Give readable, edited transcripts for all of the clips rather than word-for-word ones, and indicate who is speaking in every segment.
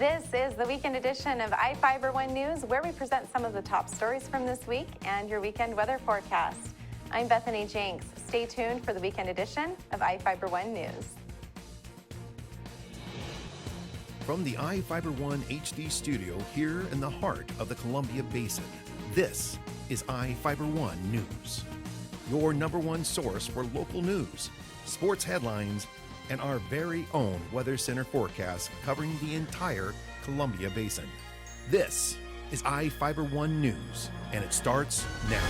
Speaker 1: This is the weekend edition of iFIBER 1 News, where we present some of the top stories from this week and your weekend weather forecast. I'm Bethany Jenks. Stay tuned for the weekend edition of iFIBER 1 News.
Speaker 2: From the iFIBER 1 HD studio here in the heart of the Columbia Basin, this is iFIBER 1 News. Your number one source for local news, sports headlines, and our very own Weather Center forecast covering the entire Columbia Basin. This is iFIBER 1 News, and it starts now.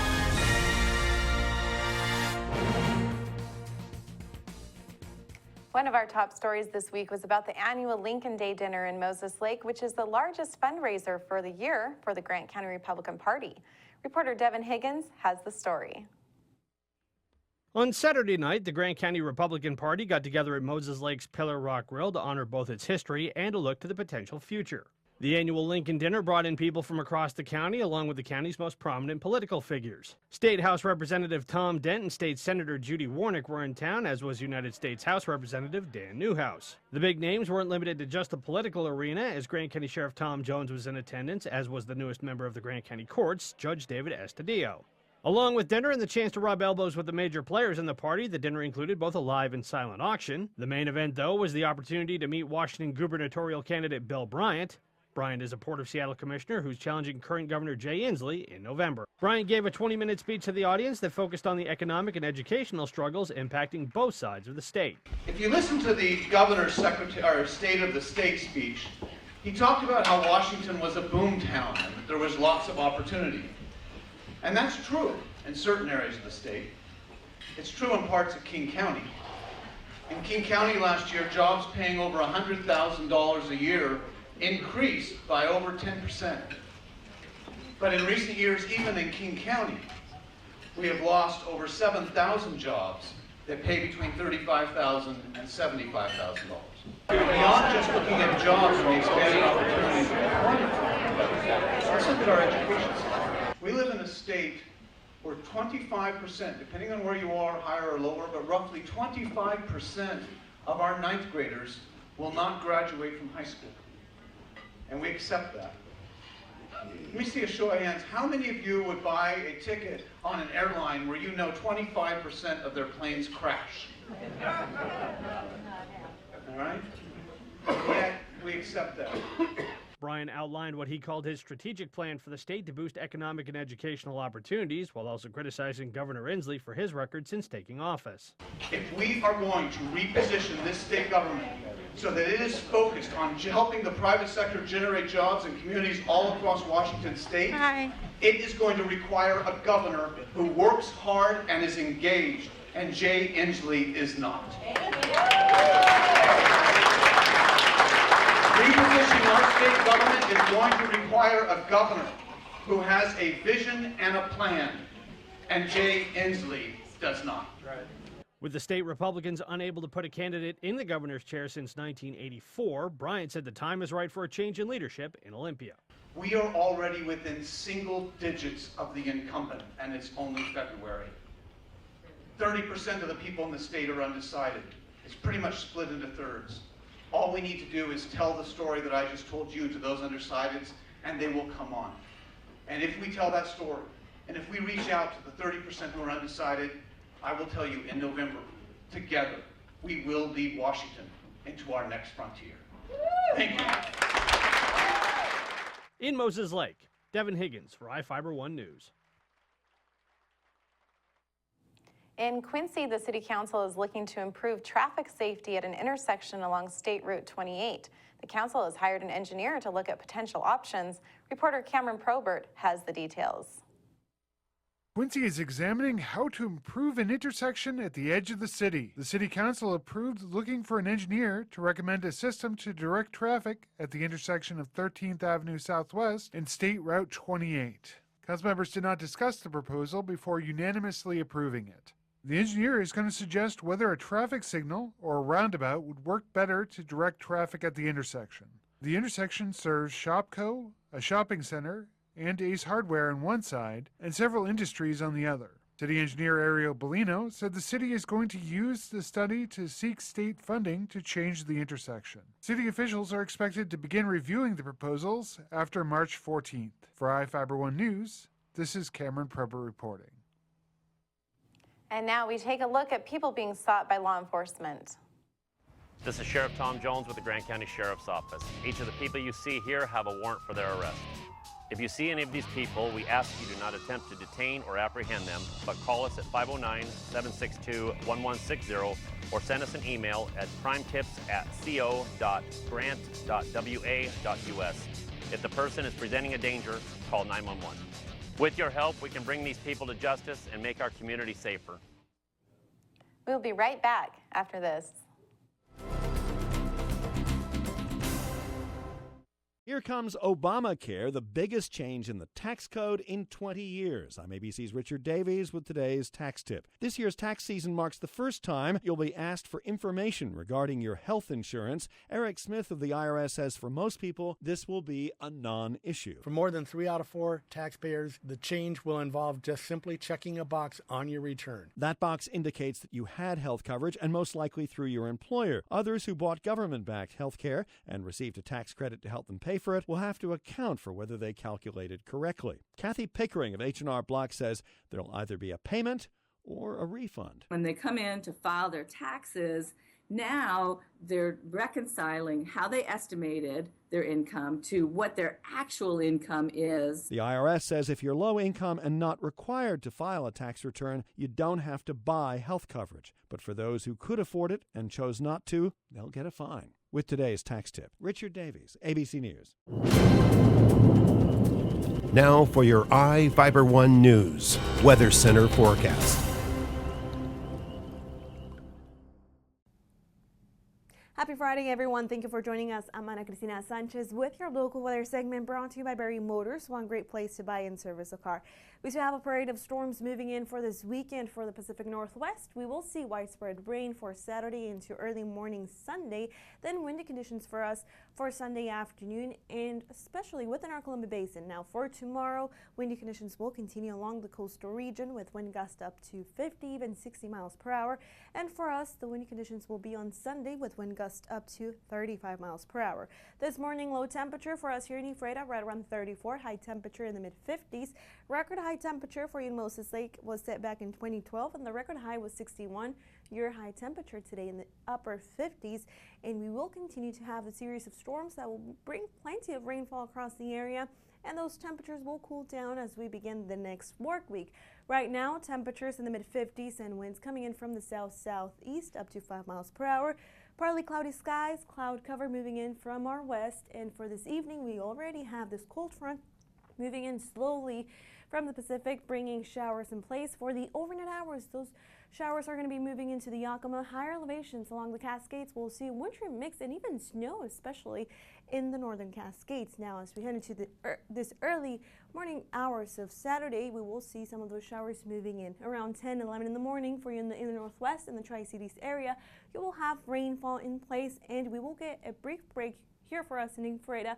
Speaker 1: One of our top stories this week was about the annual Lincoln Day dinner in Moses Lake, which is the largest fundraiser for the year for the Grant County Republican Party. Reporter Devin Higgins has the story.
Speaker 3: On Saturday night, the Grant County Republican Party got together at Moses Lake's Pillar Rock Grill to honor both its history and a look to the potential future. The annual Lincoln dinner brought in people from across the county, along with the county's most prominent political figures. State House Representative Tom Dent and State Senator Judy Warnick were in town, as was United States House Representative Dan Newhouse. The big names weren't limited to just the political arena, as Grant County Sheriff Tom Jones was in attendance, as was the newest member of the Grant County Courts, Judge David Estudillo. Along with dinner and the chance to rub elbows with the major players in the party, the dinner included both a live and silent auction. The main event, though, was the opportunity to meet Washington gubernatorial candidate Bill Bryant. Bryant is a Port of Seattle commissioner who's challenging current Governor Jay Inslee in November. Bryant gave a 20-minute speech to the audience that focused on the economic and educational struggles impacting both sides of the state.
Speaker 4: If you listen to the governor's State of the State speech, he talked about how Washington was a boom town and that there was lots of opportunity. And that's true in certain areas of the state. It's true in parts of King County. In King County last year, jobs paying over $100,000 a year increased by over 10%. But in recent years, even in King County, we have lost over 7,000 jobs that pay between $35,000 and $75,000. Beyond just looking at jobs and the expanded opportunities in employment, let's look at our education system. We live in a state where 25%, depending on where you are, higher or lower, but roughly 25% of our ninth graders will not graduate from high school. And we accept that. Let me see a show of hands. How many of you would buy a ticket on an airline where you know 25% of their planes crash? All right? Yet, we accept that.
Speaker 3: Bryant outlined what he called his strategic plan for the state to boost economic and educational opportunities, while also criticizing Governor Inslee for his record since taking office.
Speaker 4: If we are going to reposition this state government so that it is focused on helping the private sector generate jobs in communities all across Washington state, it is going to require a governor who works hard and is engaged, and Jay Inslee is not. Repositioning our state government is going to require a governor who has a vision and a plan, and Jay Inslee does not.
Speaker 3: With the state Republicans unable to put a candidate in the governor's chair since 1984, Bryant said the time is right for a change in leadership in Olympia.
Speaker 4: We are already within single digits of the incumbent, and it's only February. 30% of the people in the state are undecided. It's pretty much split into thirds. All we need to do is tell the story that I just told you to those undecideds, and they will come on. And if we tell that story, and if we reach out to the 30% who are undecided, I will tell you in November, together, we will lead Washington into our next frontier. Thank you.
Speaker 3: In Moses Lake, Devin Higgins for iFIBER 1 News.
Speaker 1: In Quincy, the City Council is looking to improve traffic safety at an intersection along State Route 28. The council has hired an engineer to look at potential options. Reporter Cameron Probert has the details.
Speaker 5: Quincy is examining how to improve an intersection at the edge of the city. The City Council approved looking for an engineer to recommend a system to direct traffic at the intersection of 13th Avenue Southwest and State Route 28. Council members did not discuss the proposal before unanimously approving it. The engineer is going to suggest whether a traffic signal or a roundabout would work better to direct traffic at the intersection. The intersection serves Shopco, a shopping center, and Ace Hardware on one side, and several industries on the other. City engineer Ariel Bellino said the city is going to use the study to seek state funding to change the intersection. City officials are expected to begin reviewing the proposals after March 14th. For iFIBER 1 News, this is Cameron Preber reporting.
Speaker 1: And now we take a look at people being sought by law enforcement.
Speaker 6: This is Sheriff Tom Jones with the Grant County Sheriff's Office. Each of the people you see here have a warrant for their arrest. If you see any of these people, we ask you do not attempt to detain or apprehend them, but call us at 509-762-1160 or send us an email at crimetips@co.grant.wa.us. If the person is presenting a danger, call 911. With your help, we can bring these people to justice and make our community safer.
Speaker 1: We'll be right back after this.
Speaker 7: Here comes Obamacare, the biggest change in the tax code in 20 years. I'm ABC's Richard Davies with today's tax tip. This year's tax season marks the first time you'll be asked for information regarding your health insurance. Eric Smith of the IRS says for most people, this will be a non-issue.
Speaker 8: For more than 3 out of 4 taxpayers, the change will involve just simply checking a box on your return.
Speaker 7: That box indicates that you had health coverage, and most likely through your employer. Others who bought government-backed health care and received a tax credit to help them pay for it will have to account for whether they calculated correctly. Kathy Pickering of H&R Block says there'll either be a payment or a refund.
Speaker 9: When they come in to file their taxes, now they're reconciling how they estimated their income to what their actual income is.
Speaker 7: The IRS says if you're low income and not required to file a tax return, you don't have to buy health coverage. But for those who could afford it and chose not to, they'll get a fine. With today's tax tip, Richard Davies, ABC News.
Speaker 2: Now for your iFIBER 1 News Weather Center forecast.
Speaker 10: Happy Friday, everyone. Thank you for joining us. I'm Ana Cristina Sanchez with your local weather segment brought to you by Berry Motors, one great place to buy and service a car. We still have a parade of storms moving in for this weekend for the Pacific Northwest. We will see widespread rain for Saturday into early morning Sunday, then windy conditions for us for Sunday afternoon and especially within our Columbia Basin. Now for tomorrow, windy conditions will continue along the coastal region with wind gusts up to 50, even 60 miles per hour. And for us, the windy conditions will be on Sunday with wind gusts up to 35 miles per hour. This morning, low temperature for us here in Ephrata, right around 34, high temperature in the mid-50s. Record high temperature for you in Moses Lake was set back in 2012, and the record high was 61. Your high temperature today in the upper 50s, and we will continue to have a series of storms that will bring plenty of rainfall across the area, and those temperatures will cool down as we begin the next work week. Right now, temperatures in the mid-50s and winds coming in from the south-southeast up to 5 miles per hour. Partly cloudy skies, cloud cover moving in from our west, and for this evening we already have this cold front moving in slowly from the Pacific, bringing showers in place for the overnight hours. Those showers are going to be moving into the Yakima. Higher elevations along the Cascades, we'll see wintry mix and even snow, especially in the northern Cascades. Now, as we head into this early morning hours of Saturday, we will see some of those showers moving in around 10, 11 in the morning for you in the northwest and the Tri-Cities area. You will have rainfall in place, and we will get a brief break here for us in Ephrata.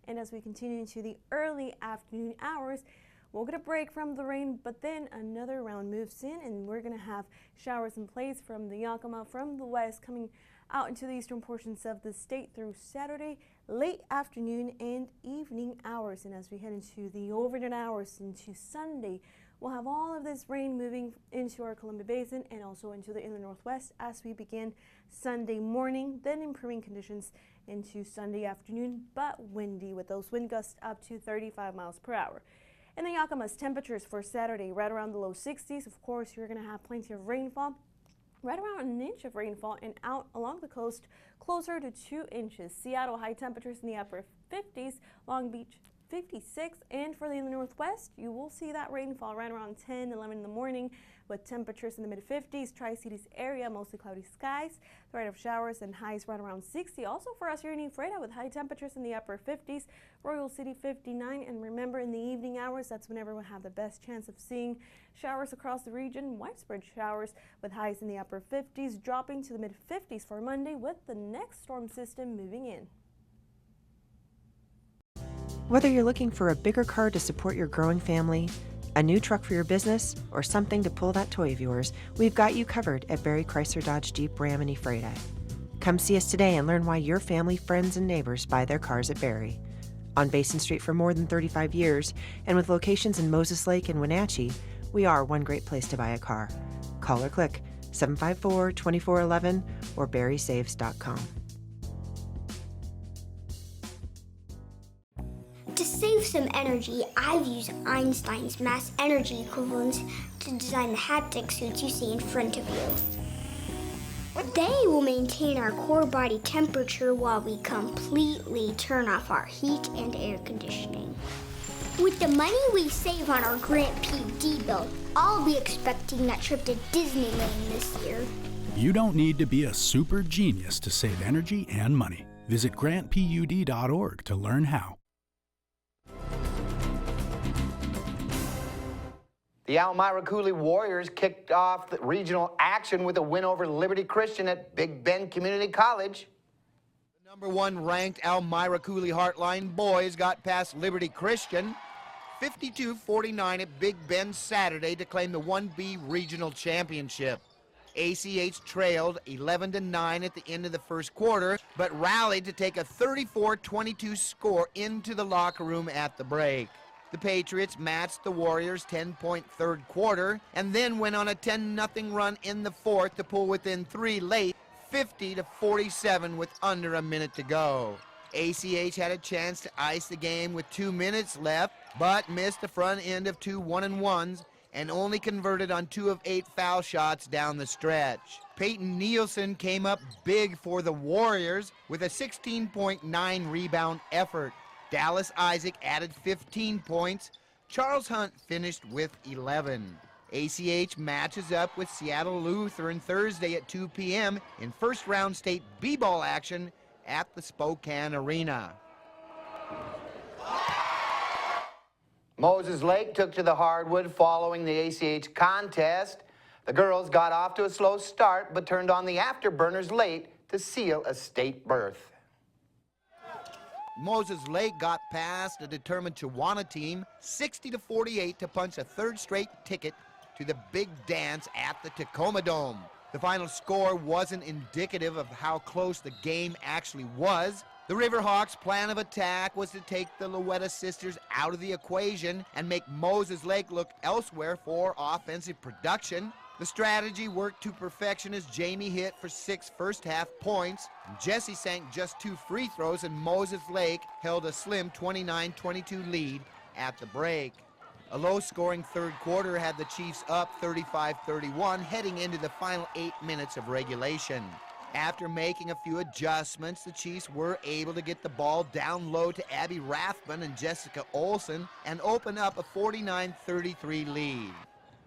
Speaker 10: And as we continue into the early afternoon hours, we'll get a break from the rain, but then another round moves in, and we're going to have showers in place from the Yakima, from the west, coming out into the eastern portions of the state through Saturday, late afternoon and evening hours. And as we head into the overnight hours into Sunday, we'll have all of this rain moving into our Columbia Basin and also into the inner northwest as we begin Sunday morning, then improving conditions into Sunday afternoon, but windy with those wind gusts up to 35 miles per hour. In the Yakima's temperatures for Saturday, right around the low 60s. Of course, you're going to have plenty of rainfall, right around an inch of rainfall, and out along the coast, closer to 2 inches. Seattle, high temperatures in the upper 50s. Long Beach, 56. And for the northwest, you will see that rainfall right around 10, 11 in the morning, with temperatures in the mid-50s. Tri-Cities area, mostly cloudy skies, threat of showers and highs right around 60. Also for us here in Ephrata, with high temperatures in the upper 50s. Royal City, 59. And remember, in the evening hours, that's whenever we'll have the best chance of seeing showers across the region. Widespread showers with highs in the upper 50s, dropping to the mid-50s for Monday, with the next storm system moving in.
Speaker 11: Whether you're looking for a bigger car to support your growing family, A new truck for your business or something to pull that toy of yours, we've got you covered at Barry Chrysler Dodge Jeep Ram and Ephrata. Come see us today and learn why your family, friends, and neighbors buy their cars at Barry. On Basin Street for more than 35 years, and with locations in Moses Lake and Wenatchee, we are one great place to buy a car. Call or click 754-2411 or barrysaves.com.
Speaker 12: To save some energy, I've used Einstein's mass energy equivalents to design the haptic suits you see in front of you. They will maintain our core body temperature while we completely turn off our heat and air conditioning. With the money we save on our Grant PD bill, I'll be expecting that trip to Disneyland this year.
Speaker 13: You don't need to be a super genius to save energy and money. Visit grantpud.org to learn how.
Speaker 14: The Elmira Cooley Warriors kicked off the regional action with a win over Liberty Christian at Big Bend Community College. The number 1 ranked Elmira Cooley Heartline boys got past Liberty Christian 52-49 at Big Bend Saturday to claim the 1B regional championship. ACH trailed 11-9 at the end of the first quarter, but rallied to take a 34-22 score into the locker room at the break. The Patriots matched the Warriors' 10-point third quarter and then went on a 10-0 run in the fourth to pull within 3 late, 50-47 with under a minute to go. ACH had a chance to ice the game with 2 minutes left, but missed the front end of 2 1-and-1s and only converted on 2 of 8 foul shots down the stretch. Peyton Nielsen came up big for the Warriors with a 16.9 rebound effort. Dallas Isaac added 15 points. Charles Hunt finished with 11. ACH matches up with Seattle Lutheran Thursday at 2 p.m. in first-round state b-ball action at the Spokane Arena. Moses Lake took to the hardwood following the ACH contest. The girls got off to a slow start but turned on the afterburners late to seal a state berth. Moses Lake got past a determined Chihuahua team 60-48 to punch a third straight ticket to the big dance at the Tacoma Dome. The final score wasn't indicative of how close the game actually was. The Riverhawks' plan of attack was to take the Louetta sisters out of the equation and make Moses Lake look elsewhere for offensive production. The strategy worked to perfection as Jamie hit for 6 first-half points. Jesse sank just 2 free throws, and Moses Lake held a slim 29-22 lead at the break. A low-scoring third quarter had the Chiefs up 35-31 heading into the final 8 minutes of regulation. After making a few adjustments, the Chiefs were able to get the ball down low to Abby Rathman and Jessica Olsen and open up a 49-33 lead.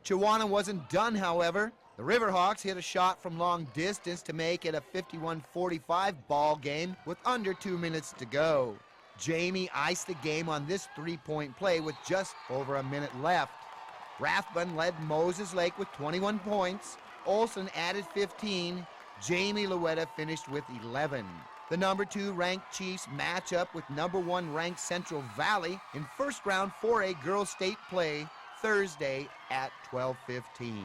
Speaker 14: Chihuahua wasn't done, however. The Riverhawks hit a shot from long distance to make it a 51-45 ball game with under 2 minutes to go. Jamie iced the game on this 3-point play with just over a minute left. Rathbun led Moses Lake with 21 points. Olsen added 15. Jamie Louetta finished with 11. The number 2 ranked Chiefs match up with number 1 ranked Central Valley in first round 4A girls state play Thursday at 12:15.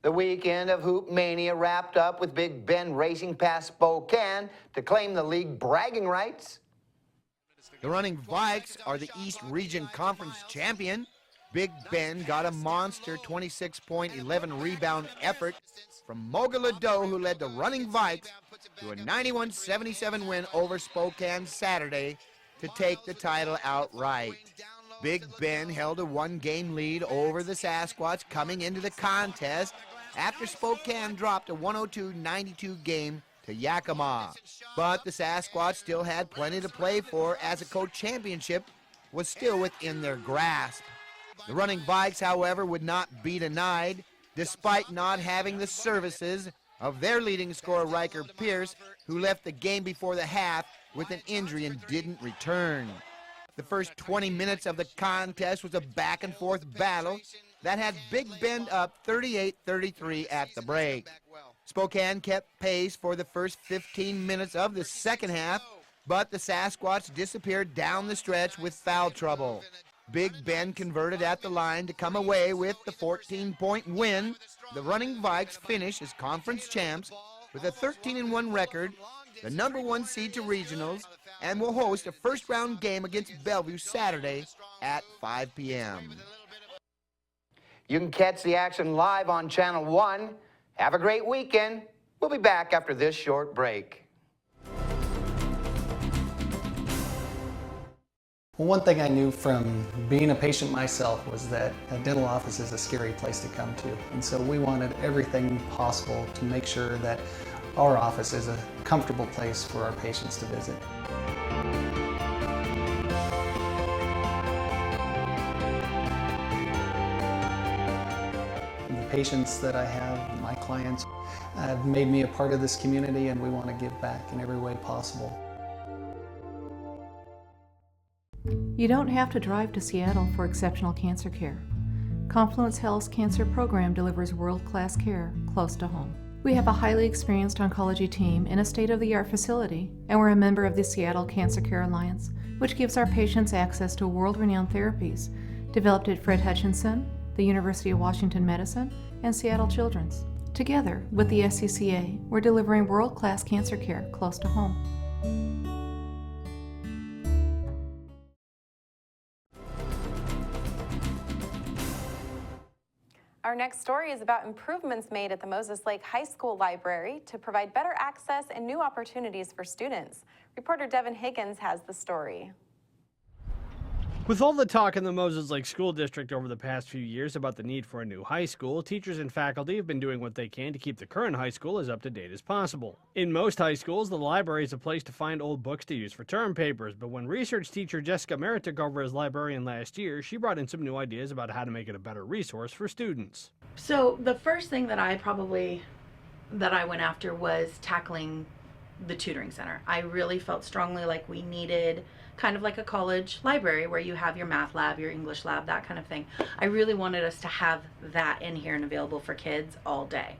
Speaker 14: The weekend of Hoop Mania wrapped up with Big Bend racing past Spokane to claim the league bragging rights. The Running Vikes are the East Region Conference champion. Big Bend got a monster 26-point, 11-rebound effort from Moga Lado, who led the Running Vikes to a 91-77 win over Spokane Saturday to take the title outright. Big Bend held a 1-game lead over the Sasquatch coming into the contest after Spokane dropped a 102-92 game to Yakima. But the Sasquatch still had plenty to play for as a co-championship was still within their grasp. The Running Vikes, however, would not be denied, despite not having the services of their leading scorer, Riker Pierce, who left the game before the half with an injury and didn't return. The first 20 minutes of the contest was a back-and-forth battle that had Big Bend up 38-33 at the break. Spokane kept pace for the first 15 minutes of the second half, but the Sasquatch disappeared down the stretch with foul trouble. Big Ben converted at the line to come away with the 14-point win. The Running Vikes finish as conference champs with a 13-1 record, the number 1 seed to regionals, and will host a first-round game against Bellevue Saturday at 5 p.m. You can catch the action live on Channel 1. Have a great weekend. We'll be back after this short break.
Speaker 15: Well, one thing I knew from being a patient myself was that a dental office is a scary place to come to. And so we wanted everything possible to make sure that our office is a comfortable place for our patients to visit. The patients that I have, my clients, have made me a part of this community, and we want to give back in every way possible.
Speaker 16: You don't have to drive to Seattle for exceptional cancer care. Confluence Health's cancer program delivers world-class care close to home. We have a highly experienced oncology team in a state-of-the-art facility, and we're a member of the Seattle Cancer Care Alliance, which gives our patients access to world-renowned therapies developed at Fred Hutchinson, the University of Washington Medicine, and Seattle Children's. Together with the SCCA, we're delivering world-class cancer care close to home.
Speaker 1: Our next story is about improvements made at the Moses Lake High School Library to provide better access and new opportunities for students. Reporter Devin Higgins has the story.
Speaker 3: With all the talk in the Moses Lake School District over the past few years about the need for a new high school, teachers and faculty have been doing what they can to keep the current high school as up to date as possible. In most high schools, the library is a place to find old books to use for term papers, but when research teacher Jessica Merritt took over as librarian last year, she brought in some new ideas about how to make it a better resource for students.
Speaker 17: So the first thing that I went after was tackling the tutoring center. I really felt strongly like we needed kind of like a college library where you have your math lab, your English lab, that kind of thing. I really wanted us to have that in here and available for kids all day.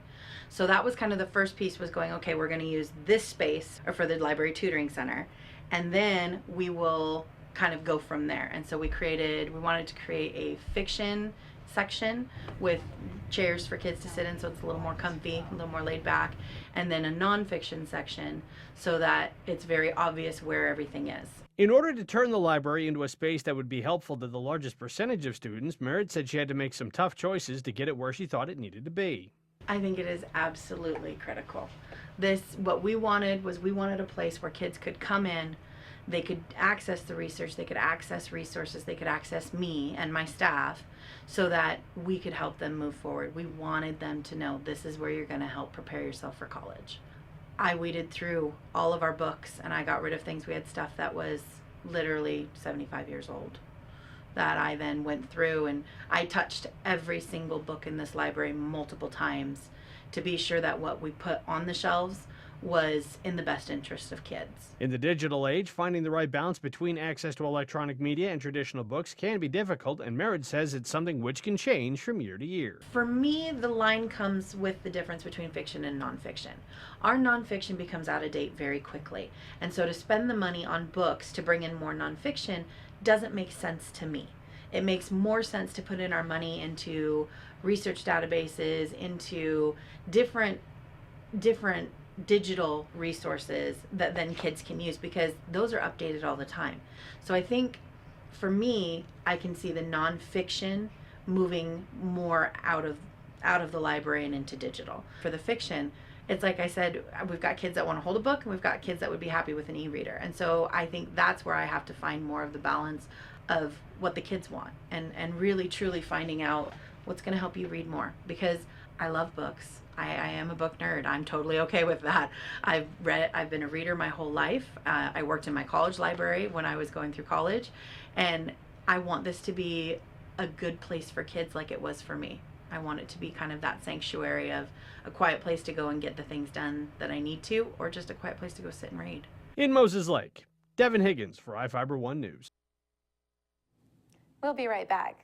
Speaker 17: So that was kind of the first piece, was going, okay, we're going to use this space for the library tutoring center, and then we will kind of go from there. And so we wanted to create a fiction section with chairs for kids to sit in, so it's a little more comfy, a little more laid back, and then a nonfiction section so that it's very obvious where everything is.
Speaker 3: In order to turn the library into a space that would be helpful to the largest percentage of students, Merritt said she had to make some tough choices to get it where she thought it needed to be.
Speaker 17: I think it is absolutely critical. What we wanted was, we wanted a place where kids could come in, they could access the research, they could access resources, they could access me and my staff so that we could help them move forward. We wanted them to know this is where you're going to help prepare yourself for college. I weeded through all of our books and I got rid of things. We had stuff that was literally 75 years old that I then went through, and I touched every single book in this library multiple times to be sure that what we put on the shelves was in the best interest of kids.
Speaker 3: In the digital age, finding the right balance between access to electronic media and traditional books can be difficult, and Merritt says it's something which can change from year to year.
Speaker 17: For me, the line comes with the difference between fiction and nonfiction. Our nonfiction becomes out of date very quickly, and so to spend the money on books to bring in more nonfiction doesn't make sense to me. It makes more sense to put in our money into research databases, into different digital resources that then kids can use, because those are updated all the time. So I think for me, I can see the nonfiction moving more out of the library and into digital. For the fiction, it's like I said, we've got kids that want to hold a book and we've got kids that would be happy with an e-reader. And so I think that's where I have to find more of the balance of what the kids want, and really truly finding out what's going to help you read more, because I love books. I am a book nerd. I'm totally okay with that. I've been a reader my whole life. I worked in my college library when I was going through college, and I want this to be a good place for kids like it was for me. I want it to be kind of that sanctuary of a quiet place to go and get the things done that I need to, or just a quiet place to go sit and read.
Speaker 3: In Moses Lake, Devin Higgins for iFIBER 1 News.
Speaker 1: We'll be right back.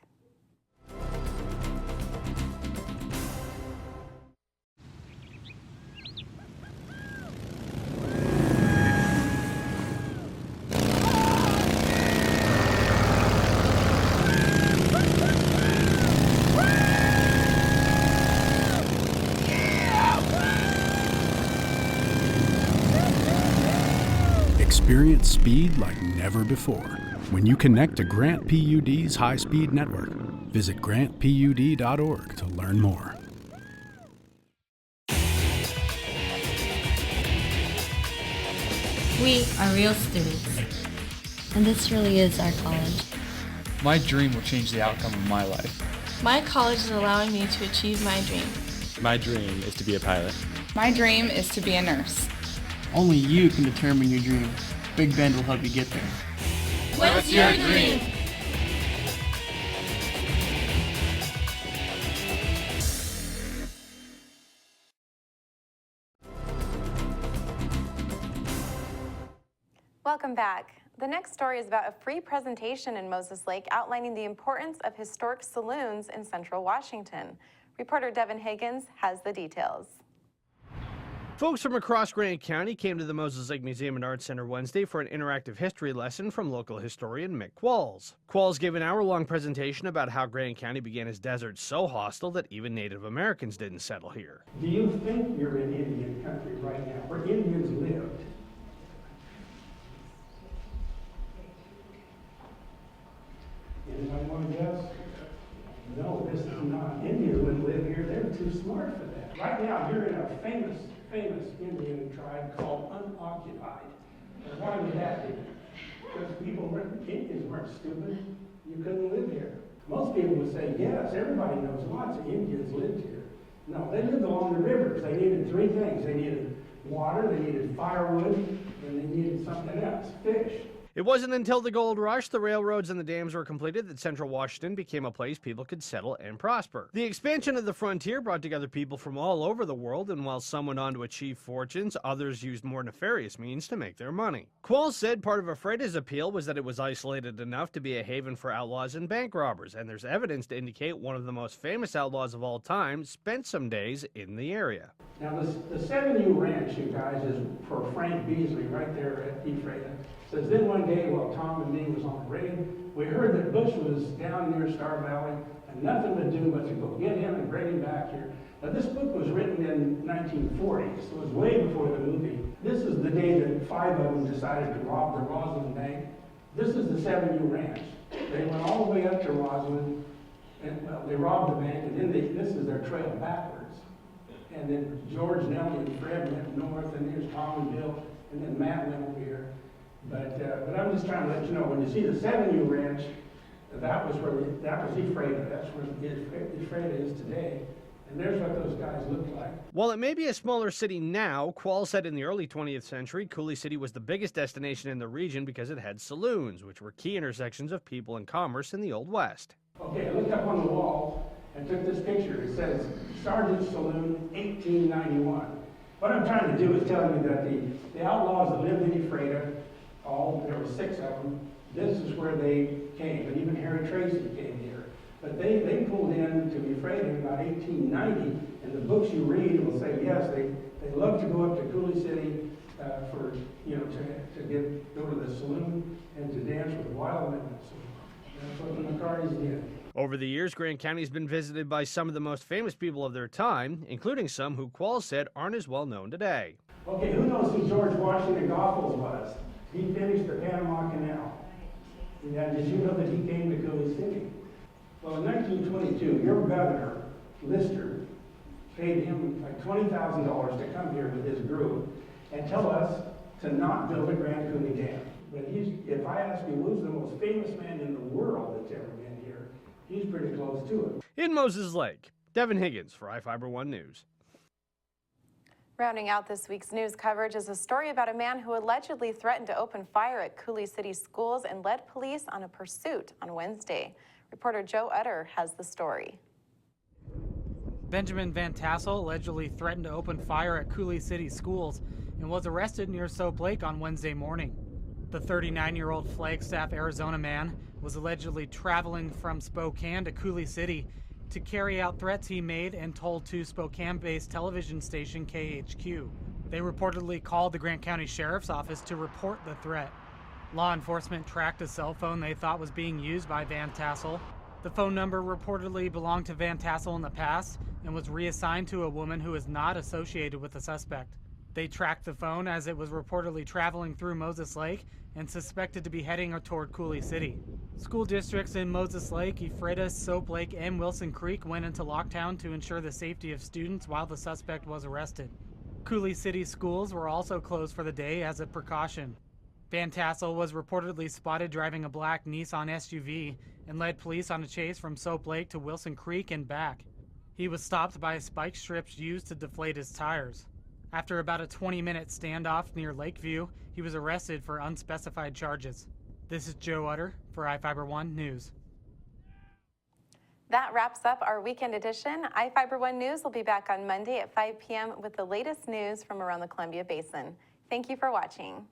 Speaker 13: experience speed like never before when you connect to Grant PUD's high-speed network. Visit grantpud.org to learn more.
Speaker 18: We are real students, and this really is our college.
Speaker 19: My dream will change the outcome of my life.
Speaker 20: My college is allowing me to achieve my dream.
Speaker 19: My dream is to be a pilot.
Speaker 20: My dream is to be a nurse.
Speaker 21: Only you can determine your dream. Big Bend will help you get there.
Speaker 20: What's your dream?
Speaker 1: Welcome back. The next story is about a free presentation in Moses Lake outlining the importance of historic saloons in Central Washington. Reporter Devin Higgins has the details.
Speaker 3: Folks from across Grant County came to the Moses Lake Museum and Arts Center Wednesday for an interactive history lesson from local historian Mick Qualls. Qualls gave an hour-long presentation about how Grant County began as desert so hostile that even Native Americans didn't settle here.
Speaker 22: Do you think you're in Indian country right now, where Indians lived? Anybody want to guess? No, this is not. Indians wouldn't live here. They're too smart for that. Right now, you're in a famous Indian tribe called Unoccupied. And why would that be? Because Indians weren't stupid. You couldn't live here. Most people would say, yes, everybody knows lots of Indians lived here. No, they lived along the rivers. They needed three things. They needed water, they needed firewood, and they needed something else, fish.
Speaker 3: It wasn't until the gold rush, the railroads and the dams were completed that Central Washington became a place people could settle and prosper. The expansion of the frontier brought together people from all over the world, and while some went on to achieve fortunes, others used more nefarious means to make their money. Qualls said part of Ephrata's appeal was that it was isolated enough to be a haven for outlaws and bank robbers, and there's evidence to indicate one of the most famous outlaws of all time spent some days in the area.
Speaker 22: Now, the 7U Ranch, you guys, is for Frank Beasley right there at Ephrata. Says, then one day while Tom and me was on the raid, we heard that Bush was down near Star Valley and nothing to do but to go get him and bring him back here. Now, this book was written in 1940, so it was way before the movie. This is the day that 5 of them decided to rob the Roslyn Bank. This is the 7U Ranch. They went all the way up to Roslyn, and well, they robbed the bank, and then this is their trail backwards. And then George, Nellie, and Fred went north, and here's Tom and Bill, and then Matt went over here. But I'm just trying to let you know, when you see the 7U Ranch, that was Ephrata. That's where Ephrata is today. And there's what those guys look like.
Speaker 3: While it may be a smaller city now, Qualls said in the early 20th century, Coulee City was the biggest destination in the region because it had saloons, which were key intersections of people and commerce in the Old West.
Speaker 22: Okay, I looked up on the wall and took this picture. It says, Sergeant's Saloon, 1891. What I'm trying to do is tell you that the outlaws that lived in Ephrata, there were 6 of them, this is where they came, and even Harry Tracy came here. But they pulled in to Ephrata in about 1890, and the books you read will say, yes, they loved to go up to Coulee City for, to go to the saloon and to dance with wild women. So that's what the McCartys did.
Speaker 3: Over the years, Grant County has been visited by some of the most famous people of their time, including some who Qualls said aren't as well known today.
Speaker 22: Okay, who knows who George Washington Goethals was? He finished the Panama Canal. And did you know that he came to Coulee City? Well, in 1922, your governor, Lister, paid him like $20,000 to come here with his group and tell us to not build a Grand Coulee Dam. But if I ask you who's the most famous man in the world that's ever been here, he's pretty close to it.
Speaker 3: In Moses Lake, Devin Higgins for iFIBER 1 News.
Speaker 1: Rounding out this week's news coverage is a story about a man who allegedly threatened to open fire at Coulee City schools and led police on a pursuit on Wednesday. Reporter Joe Utter has the story.
Speaker 23: Benjamin Van Tassel allegedly threatened to open fire at Coulee City schools and was arrested near Soap Lake on Wednesday morning. The 39-year-old Flagstaff, Arizona man was allegedly traveling from Spokane to Coulee City to carry out threats he made and told to Spokane-based television station KHQ. They reportedly called the Grant County Sheriff's Office to report the threat. Law enforcement tracked a cell phone they thought was being used by Van Tassel. The phone number reportedly belonged to Van Tassel in the past and was reassigned to a woman who is not associated with the suspect. They tracked the phone as it was reportedly traveling through Moses Lake and suspected to be heading toward Cooley City. School districts in Moses Lake, Ephrata, Soap Lake, and Wilson Creek went into lockdown to ensure the safety of students while the suspect was arrested. Cooley City schools were also closed for the day as a precaution. Van Tassel was reportedly spotted driving a black Nissan SUV and led police on a chase from Soap Lake to Wilson Creek and back. He was stopped by spike strips used to deflate his tires. After about a 20-minute standoff near Lakeview, he was arrested for unspecified charges. This is Joe Utter for iFIBER 1 News.
Speaker 1: That wraps up our weekend edition. iFIBER 1 News will be back on Monday at 5 p.m. with the latest news from around the Columbia Basin. Thank you for watching.